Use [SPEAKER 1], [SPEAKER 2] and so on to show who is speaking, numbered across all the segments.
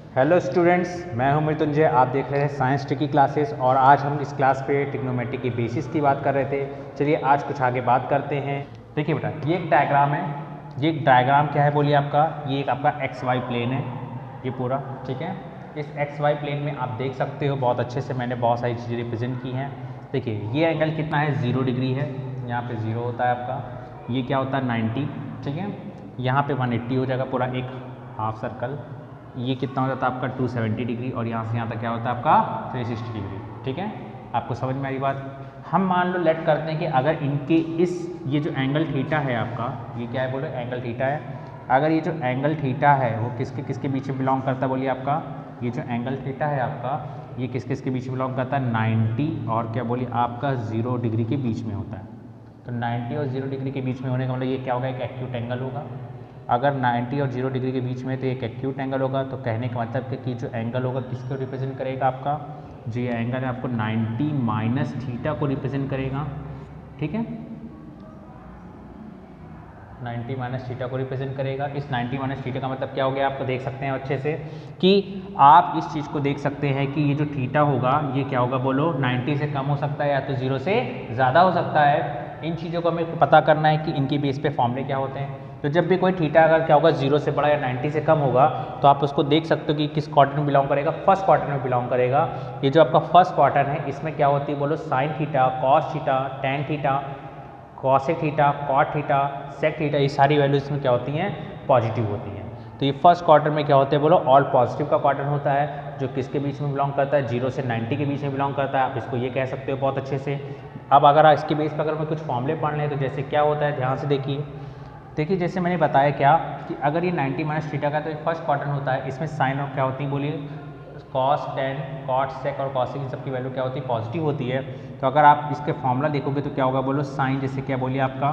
[SPEAKER 1] Hello students, मैं हूं मृत्युंजय। आप देख रहे हैं साइंस टी की क्लासेस और आज हम इस क्लास पे ट्रिग्नोमेट्री की बेसिस की बात कर रहे थे। चलिए आज कुछ आगे बात करते हैं। देखिए बेटा, ये एक डायग्राम है। ये एक डायग्राम क्या है बोलिए आपका? ये एक आपका एक्स वाई प्लेन है, ये पूरा ठीक है। इस एक्स वाई प्लेन में आप देख सकते हो बहुत अच्छे से मैंने बहुत सारी चीज़ें रिप्रेजेंट की हैं। देखिए ये एंगल कितना है, 0 डिग्री है। यहाँ पे 0 होता है आपका। ये क्या होता है 90, ठीक है। यहाँ पे 180 हो जाएगा पूरा एक हाफ सर्कल। ये कितना हो जाता है आपका 270 डिग्री और यहाँ से यहाँ तक क्या होता है आपका 360 डिग्री, ठीक है। आपको समझ में आ रही बात? हम मान लो लेट करते हैं कि अगर इनके ये जो एंगल थीटा है आपका, ये क्या है बोलो, एंगल थीटा है। अगर ये जो एंगल थीटा है वो किसके किसके बीच में बिलोंग करता है बोलिए आपका? ये जो एंगल थीटा है आपका, ये किस किस के बीच में बिलोंग करता है? 90 और क्या बोलिए आपका 0 डिग्री के बीच में होता है। तो 90 और 0 डिग्री के बीच में होने का मतलब ये क्या होगा, एक एक्यूट एंगल होगा। अगर 90 और 0 डिग्री के बीच में तो एक एक्यूट एंगल होगा। तो कहने का मतलब कि जो एंगल होगा किसको रिप्रेजेंट करेगा आपका? जो ये एंगल है आपको 90 माइनस थीटा को रिप्रेजेंट करेगा, ठीक है। 90 माइनस थीटा को रिप्रेजेंट करेगा। इस 90 माइनस थीटा का मतलब क्या हो गया, आपको देख सकते हैं अच्छे से कि आप इस चीज़ को देख सकते हैं कि ये जो थीटा होगा ये क्या होगा बोलो, 90 से कम हो सकता है या तो 0 से ज़्यादा हो सकता है। इन चीज़ों को हमें पता करना है कि इनके बेस पे फॉर्मूले क्या होते हैं। तो जब भी कोई थीटा अगर क्या होगा 0 से बड़ा या 90 से कम होगा तो आप उसको देख सकते हो कि किस क्वार्टर में बिलोंग करेगा, फर्स्ट क्वार्टर में बिलोंग करेगा। ये जो आपका फर्स्ट क्वार्टर है इसमें क्या होती है बोलो, sine theta, cos theta, tan theta, cosec theta, cot theta, sec theta, ये सारी वैल्यूज इसमें क्या होती हैं, पॉजिटिव होती हैं। तो ये फर्स्ट क्वार्टर में क्या होते हैं बोलो, ऑल पॉजिटिव का क्वार्टर होता है जो किसके बीच में बिलोंग करता है, 0 से 90 के बीच में बिलोंग करता है। आप इसको ये कह सकते हो बहुत अच्छे से। अब अगर इसके बेस पर अगर मैं कुछ फॉर्मूले पढ़ लें तो जैसे क्या होता है, ध्यान से देखिए जैसे मैंने बताया क्या कि अगर ये 90 माइनस थीटा का तो एक फर्स्ट क्वार्टर होता है। इसमें साइन और क्या होती है बोलिए, कॉस, टेन, कॉट, सेक और कॉसिक, इन सब की वैल्यू क्या होती है, पॉजिटिव होती है। तो अगर आप इसके फॉर्मूला देखोगे तो क्या होगा बोलो, साइन जैसे क्या बोलिए आपका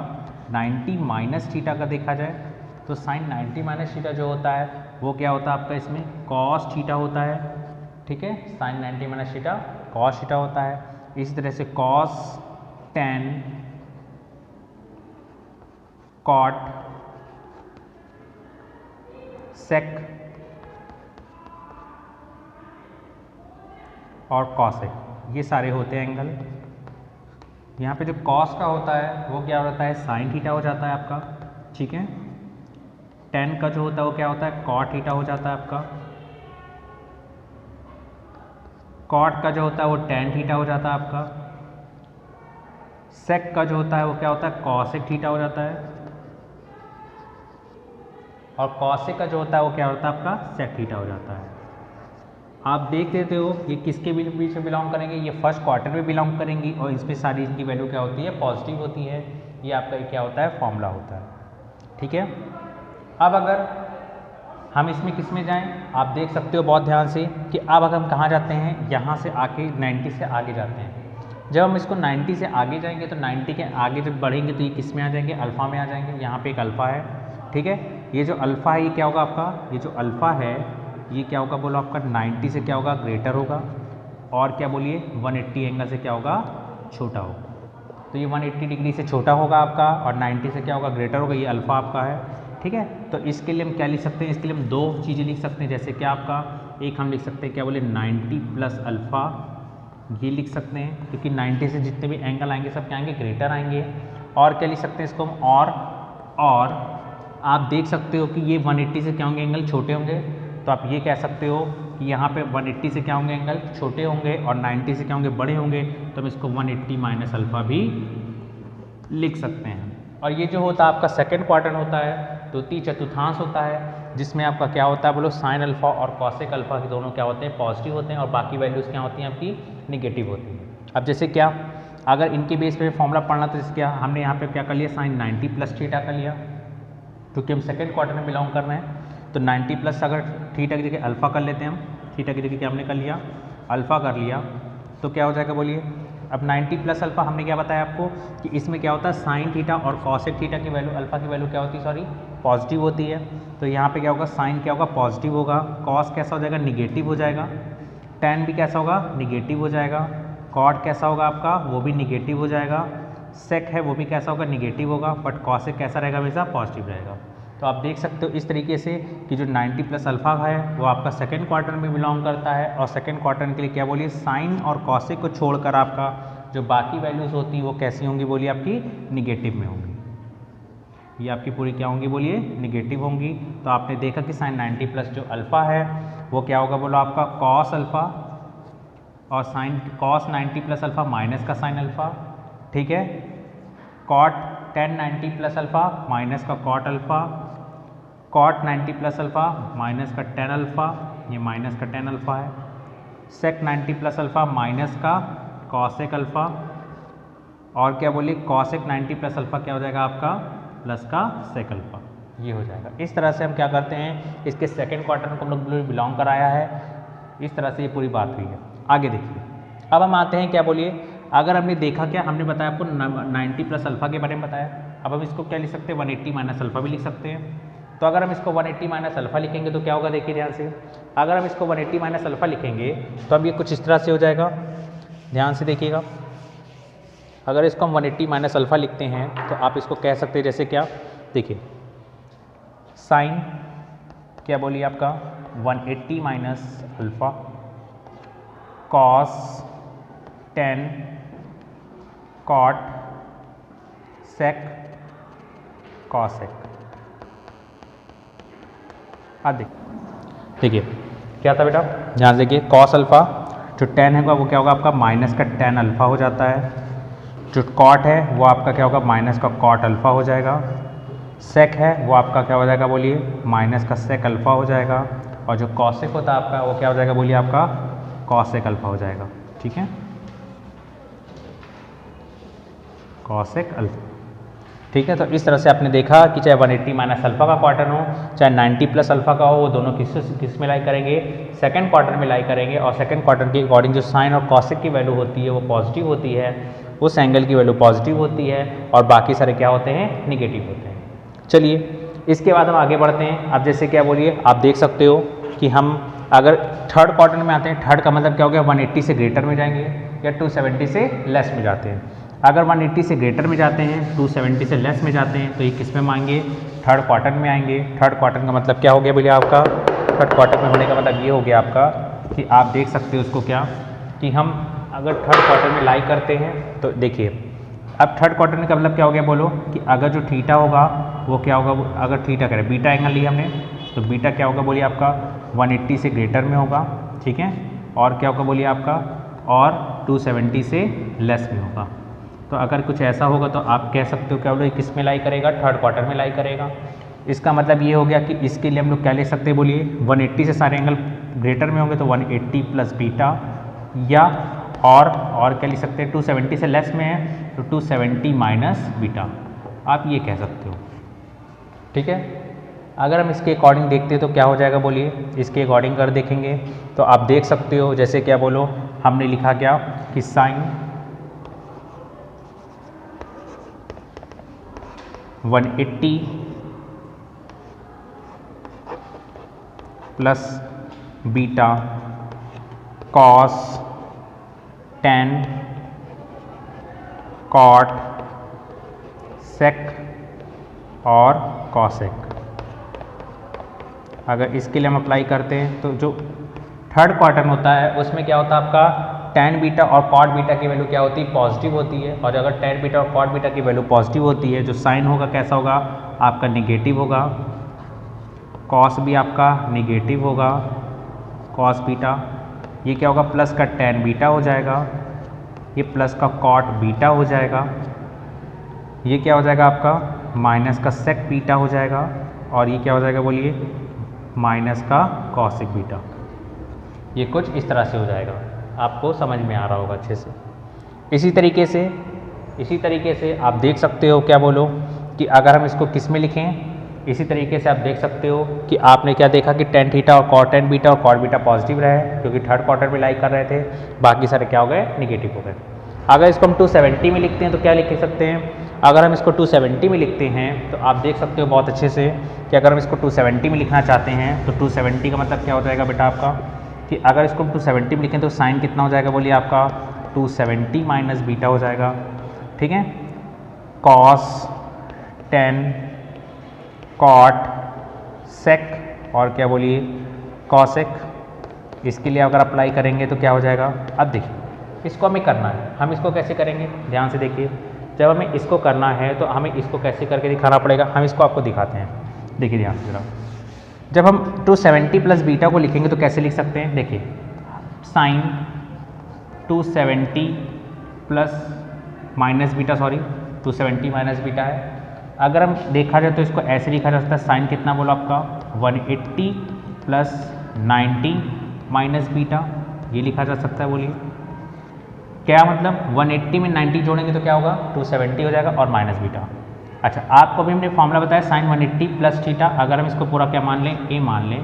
[SPEAKER 1] 90 माइनस थीटा का देखा जाए तो साइन 90 माइनस थीटा जो होता है वो क्या होता है आपका, इसमें कॉस थीटा होता है, ठीक है। Sine 90 minus theta cos theta होता है। इसी तरह से कॉस, टेन, कॉट, सेक और कॉसेक, ये सारे होते हैं एंगल। यहाँ पे जो कॉस का होता है वो क्या होता है, साइन थीटा हो जाता है आपका, ठीक है। टेन का जो होता है वो क्या होता है, कॉट थीटा हो जाता है आपका। कॉट का जो होता है वो टेन थीटा हो जाता है आपका। सेक का जो होता है वो क्या होता है, कॉसेक थीटा हो जाता है। और कॉसेक का जो होता है वो क्या होता है आपका, सेक थीटा हो जाता है। आप देख लेते हो ये किसके बीच में बिलोंग करेंगे, ये फर्स्ट क्वार्टर में बिलोंग करेंगी और इसमें सारी इनकी वैल्यू क्या होती है, पॉजिटिव होती है। ये आपका क्या होता है, फॉर्मूला होता है, ठीक है। अब अगर हम इसमें किस में जाएं, आप देख सकते हो बहुत ध्यान से कि अब अगर हम कहाँ जाते हैं, यहाँ से आके 90 से आगे जाते हैं। जब हम इसको 90 से आगे जाएंगे तो 90 के आगे जब बढ़ेंगे तो ये किस में आ जाएंगे, अल्फ़ा में आ जाएंगे। यहाँ पे एक अल्फ़ा है, ठीक है। ये जो अल्फ़ा है ये क्या होगा आपका, ये जो अल्फ़ा है ये क्या होगा बोलो आपका 90 से क्या होगा, ग्रेटर होगा। और क्या बोलिए 180 एंगल से क्या होगा, छोटा होगा। तो ये 180 डिग्री से छोटा होगा आपका और 90 से क्या होगा, ग्रेटर होगा। ये अल्फ़ा आपका है, ठीक है। तो इसके लिए हम क्या लिख सकते हैं, इसके लिए हम दो चीज़ें लिख सकते हैं। जैसे क्या आपका, एक हम लिख सकते हैं क्या बोले 90 प्लस अल्फ़ा, ये लिख सकते हैं क्योंकि 90 से जितने भी एंगल आएंगे सब क्या आएंगे, ग्रेटर आएंगे। और क्या लिख सकते हैं इसको हम, और आप देख सकते हो कि ये 180 से क्या होंगे, एंगल छोटे होंगे। तो आप ये कह सकते हो कि यहाँ पे 180 से क्या होंगे, एंगल छोटे होंगे और 90 से क्या होंगे, बड़े होंगे। तो हम इसको 180 माइनस अल्फ़ा भी लिख सकते हैं। और ये जो होता है आपका सेकंड क्वार्टर होता है, द्वितीय चतुर्थांश होता है, जिसमें आपका क्या होता है बोलो, साइन अल्फ़ा और कॉसेक अल्फ़ा के दोनों क्या होते हैं, पॉजिटिव होते हैं और बाकी वैल्यूज़ क्या होती हैं आपकी, निगेटिव होती हैं। अब जैसे क्या, अगर इनके बेस पे फॉर्मूला पढ़ना तो जैसे क्या हमने यहाँ पे क्या कर लिया, साइन 90 प्लस थीटा कर लिया क्योंकि हम सेकंड क्वार्टर में बिलोंग कर रहे हैं। तो 90 प्लस अगर थीटा की जगह अल्फ़ा कर लेते हैं हम, थीटा की जगह क्या हमने कर लिया, अल्फ़ा कर लिया, तो क्या हो जाएगा बोलिए। अब 90 प्लस अल्फ़ा हमने क्या बताया आपको कि इसमें क्या होता है, साइन थीटा और कॉसेक थीटा की वैल्यू, अल्फ़ा की वैल्यू क्या होती है, सॉरी पॉजिटिव होती है। तो यहाँ पे क्या होगा, साइन क्या होगा, पॉजिटिव होगा। कॉस कैसा हो जाएगा, निगेटिव हो जाएगा। टेन भी कैसा होगा, निगेटिव हो जाएगा। कॉट कैसा होगा आपका, वो भी निगेटिव हो जाएगा। सेक है वो भी कैसा होगा, निगेटिव होगा। बट कॉसेक कैसा रहेगा, हमेशा पॉजिटिव रहेगा। तो आप देख सकते हो इस तरीके से कि जो 90 प्लस अल्फ़ा है वो आपका सेकेंड क्वार्टर में बिलोंग करता है, और सेकेंड क्वार्टर के लिए क्या बोलिए साइन और कॉसेक को छोड़कर आपका जो बाकी वैल्यूज़ होती हैं वो कैसी होंगी बोलिए आपकी निगेटिव में होंगी। ये आपकी पूरी क्या होंगी बोलिए निगेटिव होंगी। तो आपने देखा कि साइन 90 प्लस जो अल्फ़ा है वो क्या होगा बोलो आपका कॉस अल्फ़ा, और sine cos 90 plus alpha minus का साइन अल्फ़ा, ठीक है। Cot tan 90 plus alpha minus का cot alpha, cot 90 plus alpha minus का टेन अल्फ़ा, ये माइनस का टेन अल्फ़ा है। सेक 90 प्लस अल्फ़ा माइनस का कॉसेक अल्फ़ा, और क्या बोलिए कॉसेक 90 प्लस अल्फ़ा क्या हो जाएगा आपका प्लस का सेक अल्फ़ा, ये हो जाएगा। इस तरह से हम क्या करते हैं, इसके सेकेंड क्वार्टर में हम लोग बिलोंग कराया है, इस तरह से ये पूरी बात हुई है। आगे देखिए, अब हम आते हैं क्या बोलिए, अगर हमने देखा क्या हमने बताया आपको 90 प्लस अल्फ़ा के बारे में बताया, अब हम इसको क्या लिख सकते हैं 180 माइनस अल्फ़ा भी लिख सकते हैं। तो अगर हम इसको 180 माइनस अल्फ़ा लिखेंगे तो क्या होगा देखिए ध्यान से, अगर हम इसको 180 माइनस अल्फ़ा लिखेंगे तो अब ये कुछ इस तरह से हो जाएगा, ध्यान से देखिएगा। अगर इसको हम 180 माइनस अल्फ़ा लिखते हैं तो आप इसको कह सकते हैं जैसे क्या, देखिए साइन क्या बोलिए आपका 180 minus alpha cos 10 cot sec cosec. अब देखिए क्या था बेटा, ध्यान से देखिए कॉस अल्फ़ा जो 10 है वो क्या होगा आपका माइनस का 10 अल्फ़ा हो जाता है, जो कॉट है वो आपका क्या होगा माइनस का कॉट अल्फ़ा हो जाएगा, सेक है वो आपका क्या हो जाएगा बोलिए माइनस का सेक अल्फ़ा हो जाएगा, और जो कॉसेक होता है आपका वो क्या हो जाएगा बोलिए आपका कॉसेक अल्फ़ा हो जाएगा, ठीक है कॉसेक अल्फ़ा, ठीक है। तो इस तरह से आपने देखा कि चाहे 180 माइनस अल्फ़ा का क्वार्टर हो चाहे 90 प्लस अल्फ़ा का हो, वो दोनों किस में लाई करेंगे सेकंड क्वार्टर में लाई करेंगे, और सेकंड क्वार्टर के अकॉर्डिंग जो साइन और कॉसेक की वैल्यू होती है वो पॉजिटिव होती है, उस एंगल की वैल्यू पॉजिटिव होती है, और बाकी सारे क्या होते हैं निगेटिव होते हैं। चलिए इसके बाद हम आगे बढ़ते हैं। अब जैसे क्या बोलिए आप देख सकते हो कि हम अगर थर्ड क्वार्टर में आते हैं, थर्ड का मतलब क्या हो गया 180 से ग्रेटर में जाएंगे या 270 से लेस में जाते हैं। अगर 180 से ग्रेटर में जाते हैं 270 से लेस में जाते हैं तो ये किस में मांगे थर्ड क्वार्टर में आएंगे। थर्ड क्वार्टर का मतलब क्या हो गया बोलिए आपका, थर्ड क्वार्टर में होने का मतलब ये हो गया आपका कि आप देख सकते हो उसको क्या कि हम अगर थर्ड क्वार्टर में लाई करते हैं तो देखिए अब थर्ड क्वार्टर में का मतलब क्या हो गया बोलो कि अगर जो थीटा होगा वो क्या होगा, अगर थीटा करें बीटा एंगल लिया हमने तो बीटा क्या होगा बोलिए आपका 180 से ग्रेटर में होगा, ठीक है, और क्या होगा बोलिए आपका और 270 से लेस में होगा। तो अगर कुछ ऐसा होगा तो आप कह सकते हो क्या बोलो किस में लाई करेगा थर्ड क्वार्टर में लाई करेगा। इसका मतलब ये हो गया कि इसके लिए हम लोग क्या ले सकते हैं बोलिए 180 से सारे एंगल ग्रेटर में होंगे तो 180 प्लस बीटा, या और क्या लिख सकते हैं 270 से लेस में है तो 270 माइनस बीटा, आप ये कह सकते हो, ठीक है। अगर हम इसके अकॉर्डिंग देखते हैं तो क्या हो जाएगा बोलिए, इसके अकॉर्डिंग कर देखेंगे तो आप देख सकते हो जैसे क्या बोलो हमने लिखा क्या कि sine 180 plus beta cos 10 cot sec और कॉसेक। अगर इसके लिए हम अप्लाई करते हैं तो जो थर्ड क्वार्टर में होता है उसमें क्या होता है आपका टेन बीटा और कॉट बीटा की वैल्यू क्या होती है पॉजिटिव होती है, और अगर टेन बीटा और कॉट बीटा की वैल्यू पॉजिटिव होती है जो साइन होगा कैसा होगा आपका निगेटिव होगा, कॉस भी आपका निगेटिव होगा, कॉस बीटा ये क्या होगा प्लस का टेन बीटा हो जाएगा, ये प्लस का कॉट बीटा हो जाएगा, ये क्या हो जाएगा आपका माइनस का सेक बीटा हो जाएगा, और ये क्या हो जाएगा बोलिए माइनस का कॉसिक बीटा। ये कुछ इस तरह से हो जाएगा, आपको समझ में आ रहा होगा अच्छे से। इसी तरीके से आप देख सकते हो क्या बोलो कि अगर हम इसको किस में लिखें, इसी तरीके से आप देख सकते हो कि आपने क्या देखा कि टेन थीटा और कॉट टेन बीटा और कॉट बीटा पॉजिटिव रहे क्योंकि थर्ड क्वार्टर में लाई कर रहे थे, बाकी सारे क्या हो गए निगेटिव हो गए। अगर इसको हम 270 में लिखते हैं तो क्या लिख सकते हैं, अगर हम इसको 270 में लिखते हैं तो आप देख सकते हो बहुत अच्छे से कि अगर हम इसको 270 में लिखना चाहते हैं तो 270 का मतलब क्या हो जाएगा बेटा आपका कि अगर इसको हम 270 में लिखें तो साइन कितना हो जाएगा बोलिए आपका 270 माइनस बीटा हो जाएगा, ठीक है, कॉस 10 कॉट सेक और क्या बोलिए कॉसेक। इसके लिए अगर अप्लाई करेंगे तो क्या हो जाएगा। अब देखिए इसको हमें करना है, हम इसको कैसे करेंगे ध्यान से देखिए। जब हमें इसको करना है तो हमें इसको कैसे करके दिखाना पड़ेगा, हम इसको आपको दिखाते हैं। देखिए ध्यान से जरा, जब हम 270 प्लस बीटा को लिखेंगे तो कैसे लिख सकते हैं। देखिए sine 270 plus minus beta, sorry 270 minus beta है। अगर हम देखा जाए तो इसको ऐसे लिखा जा सकता है, साइन कितना बोला आपका 180 प्लस 90 माइनस बीटा, ये लिखा जा सकता है। बोलिए क्या मतलब 180 में 90 जोड़ेंगे तो क्या होगा 270 हो जाएगा और माइनस बीटा। अच्छा आपको अभी हमने फॉर्मूला बताया साइन 180 प्लस थीटा, अगर हम इसको पूरा क्या मान लें ए मान लें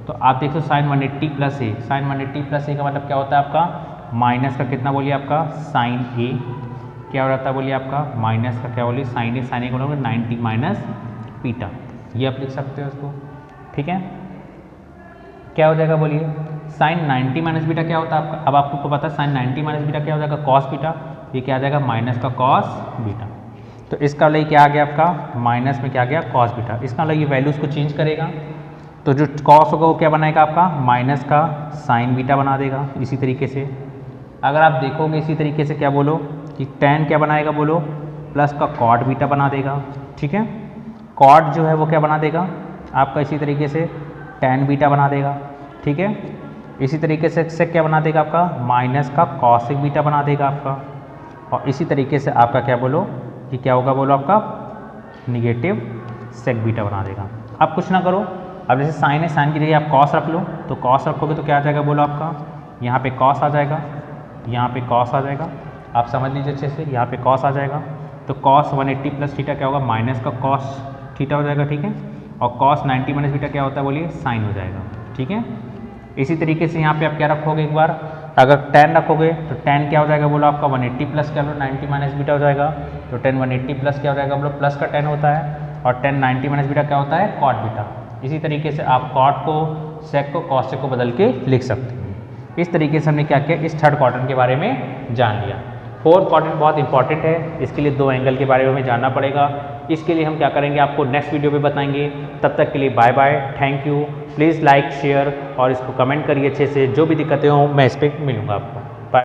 [SPEAKER 1] तो आप देख लो साइन 180 प्लस ए, साइन 180 प्लस ए का मतलब क्या होता है आपका माइनस का कितना बोलिए आपका साइन ए, क्या हो जाता है बोलिए आपका माइनस का क्या बोलिए साइन ए, साइन ए को बोलोगे 90 माइनस बीटा, ये आप लिख सकते हो इसको। ठीक है क्या हो जाएगा बोलिए साइन 90 माइनस बीटा क्या होता है आपका, अब आपको पता है साइन 90 माइनस बीटा क्या हो जाएगा कॉस बीटा, ये क्या आ जाएगा माइनस का कॉस बीटा। तो इसका मतलब क्या आ गया आपका माइनस में क्या आ गया कॉस बीटा। इसका मतलब ये वैल्यूज़ को चेंज करेगा तो जो कॉस होगा वो क्या बनाएगा आपका माइनस का साइन बीटा बना देगा। इसी तरीके से अगर आप देखोगे इसी तरीके से क्या बोलो कि टैन क्या बनाएगा बोलो प्लस का कॉट बीटा बना देगा। ठीक है कॉट जो है वो क्या बना देगा आपका इसी तरीके से टैन बीटा बना देगा। ठीक है इसी तरीके से क्या बना देगा आपका माइनस का कॉसिक बीटा बना देगा आपका, और इसी तरीके से आपका क्या बोलो कि क्या होगा बोलो आपका निगेटिव सेक बीटा बना देगा। आप कुछ ना करो, अब जैसे साइन है साइन की जगह आप कॉस रख लो, तो कॉस रखोगे तो क्या आ जाएगा बोलो आपका यहाँ पे कॉस आ जाएगा, यहाँ पे कॉस आ जाएगा, आप समझ लीजिए अच्छे से, यहाँ पे कॉस आ जाएगा। तो कॉस 180 प्लस थीटा क्या होगा माइनस का कॉस थीटा हो जाएगा। ठीक है और कॉस 90 माइनस बीटा क्या होता है बोलिए साइन हो जाएगा। ठीक है इसी तरीके से यहाँ पे आप क्या रखोगे एक बार, अगर tan रखोगे तो tan क्या हो जाएगा बोलो आपका 180 प्लस क्या बोलो 90 माइनस बीटा हो जाएगा। तो tan 180 प्लस क्या हो जाएगा बोलो प्लस का tan होता है, और tan 90 माइनस बीटा क्या होता है कॉट बीटा। इसी तरीके से आप कॉट को सेक को कॉसेक को बदल के लिख सकते हैं। इस तरीके से हमने क्या किया इस थर्ड क्वाड्रेंट के बारे में जान लिया। फोर्थ क्वाड्रेंट बहुत इंपॉर्टेंट है, इसके लिए 2 एंगल के बारे में हमें जानना पड़ेगा। इसके लिए हम क्या करेंगे आपको नेक्स्ट वीडियो पे बताएंगे। तब तक के लिए bye bye, thank you. Please like share और इसको कमेंट करिए अच्छे से, जो भी दिक्कतें हों मैं इस पर मिलूँगा आपको।